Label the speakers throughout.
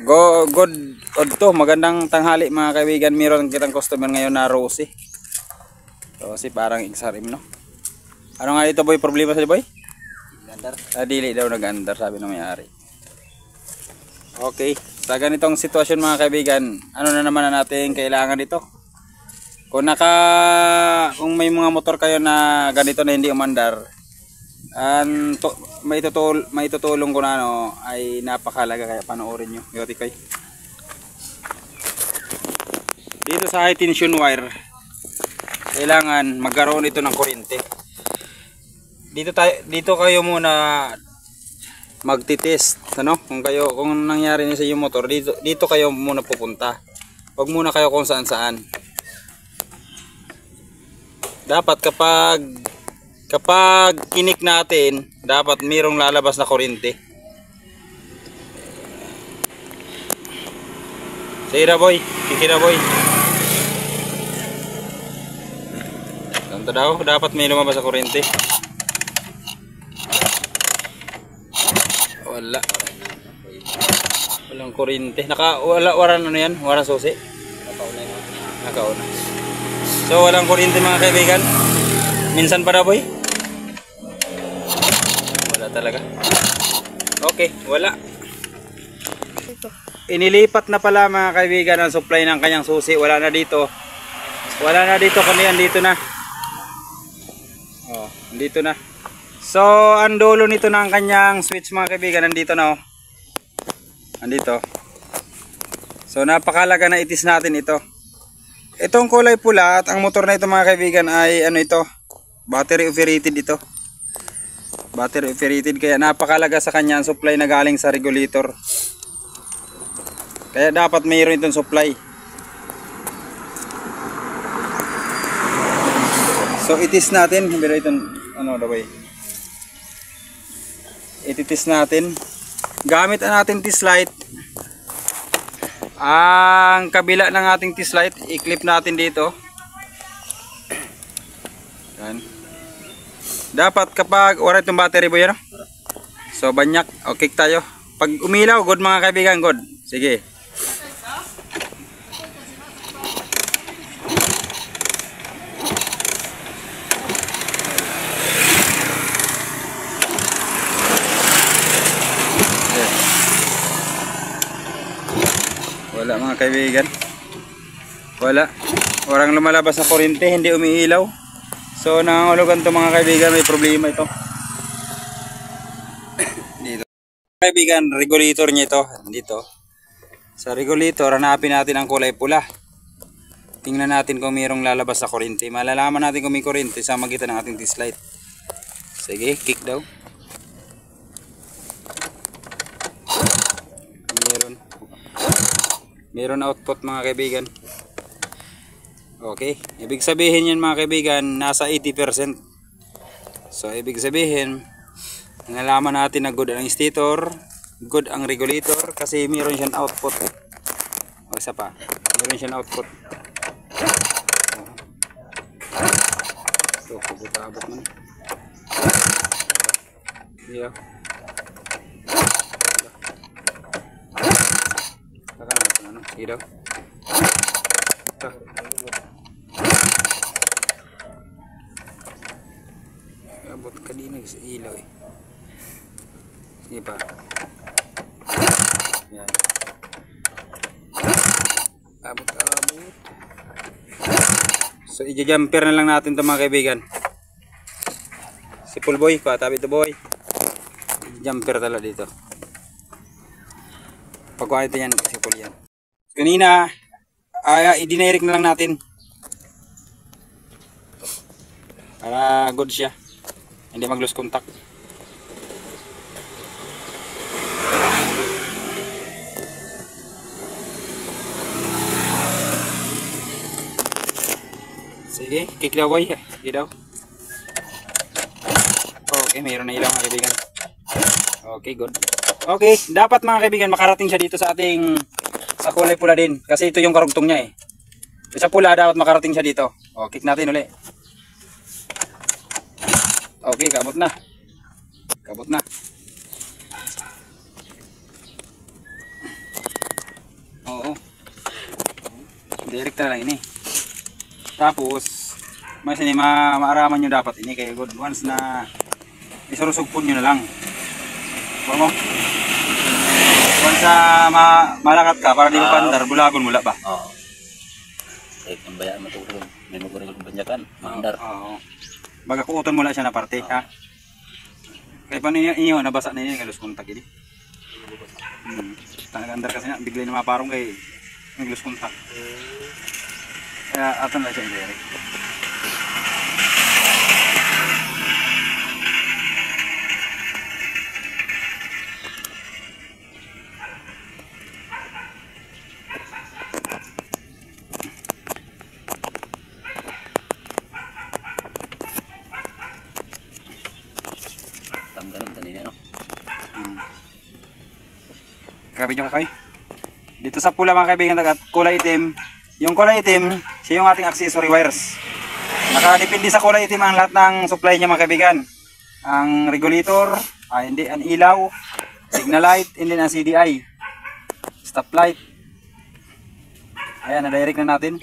Speaker 1: Good to, magandang tanghali mga kaibigan. Meron kitang customer ngayon na Rosie. Rosie parang XRM, no? Ano nga dito boy, problema sa boy? Nag-andar. Dili daw nag-andar, sabi ng may-ari. Okay, sa ganitong sitwasyon mga kaibigan, ano na naman na natin kailangan dito? Kung may mga motor kayo na ganito na hindi umandar, may tutulong ko na ay napakalaga, kaya panoorin nyo. Dito sa high tension wire, kailangan magkaroon ito ng kuryente. Dito kayo muna magtitest, kung nangyari na sa yung motor, dito kayo muna pupunta. Huwag muna kayo kung saan saan. Dapat kapag kinik natin, dapat mayroong lalabas na kuryente. Sige boy, kikira boy. Ganito daw, dapat may lumabas na kuryente. Walang kuryente. Waran ano yan? Waran susi? Nakauna. So walang kuryente mga kaibigan. Minsan pa daw boy? Wala talaga. Okay, wala. Inilipat na pala mga kaibigan ang supply ng kanyang susi. Wala na dito. Wala na dito, kanyan dito na. Oh, dito na. So ang dulo nito ng kanyang switch mga kaibigan, nandito na andito. So napakalaga na itis natin ito. Itong kulay pula at ang motor na ito mga kaibigan ay ito, battery operated ito. Battery operated, kaya napakalaga sa kanya ang supply na galing sa regulator. Kaya dapat mayroon itong supply. So itis natin, pero itong ititis natin. Gamit ang ating test light. Ang kabila ng ating test light, i-clip natin dito. Yan. Dapat kapag wala itong battery boy, so banyak, okay tayo. Pag umilaw, good mga kaibigan, good. Sige. Wala mga kaibigan. Walang lumalabas na kuryente, hindi umiilaw. So nangangulugan to mga kaibigan, may problema ito. Dito. Kaibigan, regulator niya ito. Dito. Sa regulator, hanapin natin ang kulay pula. Tingnan natin kung mayroong lalabas na kuryente. Malalaman natin kung may kuryente sa magitan ng ating test light. Sige, kick daw. Meron output mga kaibigan. Okay, ibig sabihin yan mga kaibigan, nasa 80%. So ibig sabihin, nalaman natin na good ang stator, good ang regulator, kasi meron siyang output. O isa pa, meron siyang output. Ito, pubutabot mo. Yeah. Ilaw. Abot ka din sa ilaw eh. Sige pa. Yan. Abot. So i-jumper na lang natin ito mga kaibigan. Si Full Boy, tabi ito boy. Jumper talaga dito. Pagkuha ito yan, si Full yan. Kanina, i-dinirect na lang natin para good siya, hindi mag-lose contact. Sige, kick daw boy. Sige daw. Okay, mayroon na ilaw mga kaibigan. Okay, good. Okay, dapat mga kaibigan makarating siya dito sa ating sa kulay pula din, kasi ito yung karugtong niya eh. Sa pula dapat makarating siya dito. O, kick natin uli. Okay, kabot na. Kabot na. Direct na lang ini. Tapos, mas ini maaraman nyo dapat ini kaya good once na isurusugpon nyo na lang. Mo? Once malakat ka para di mo pandar, bulagon mula ba?
Speaker 2: Oo. Kahit ang bayaan matulog, may magurigod banyakan, mandar.
Speaker 1: Oo. Baga kuuton mula siya na parte, ha? Kaya paano inyo, nabasa na yun, kalus kontak ini. Tanagandar kasi na, bigla na maparong kay naglus kontak. Kaya atan lang siya direct.
Speaker 2: Ganun kanina, no?
Speaker 1: Grabe nyo kakay. Dito sa pula mga kaibigan, kulay itim. Yung kulay itim, siya yung ating accessory wires. Nakadepende sa kulay itim ang lahat ng supply niya mga kaibigan. Ang regulator, hindi, ang ilaw, signal light, and then ang CDI. Stop light. Ayan, na-direct na natin.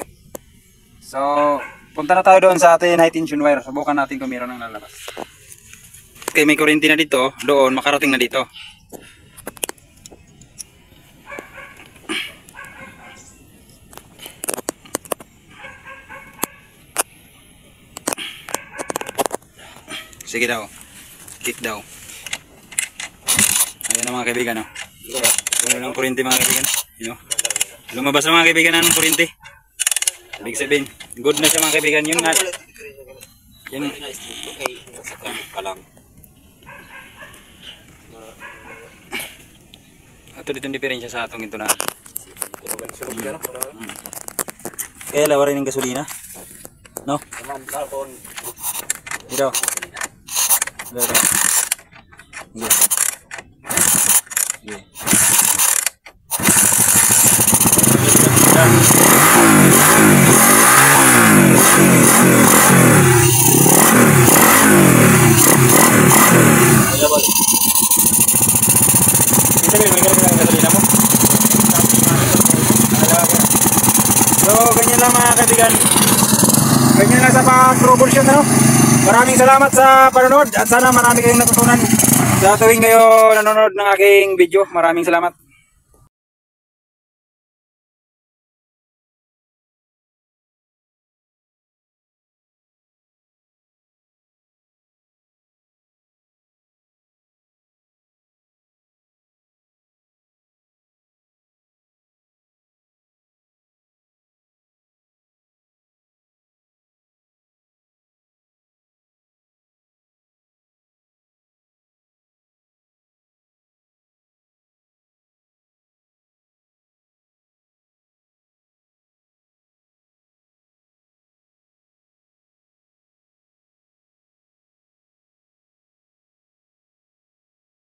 Speaker 1: So, punta na tayo doon sa ating high tension wire. Subukan natin kung mayroon ng lalabas. Okay, may kuryente na dito, doon, makarating na dito. Sige daw, kick daw. Ayan na mga kaibigan, no? Wala ng kuryente mga kaibigan. You know? Lumabas na mga kaibigan ng kuryente. Ibig sabihin, good na siya mga kaibigan. Yun nga. Yan. Ito dito yung diferensya sa atong ito na. Kaya lawa rin ng gasolina. No? Dito. Dito. Dito. Dito. So, ganyan lang mga kaibigan. Ganyan lang sa pag-troubleshoot, ano? Maraming salamat sa panonood at sana marami kayong natutunan sa tuwing kayo nanonood ng aking video. Maraming salamat.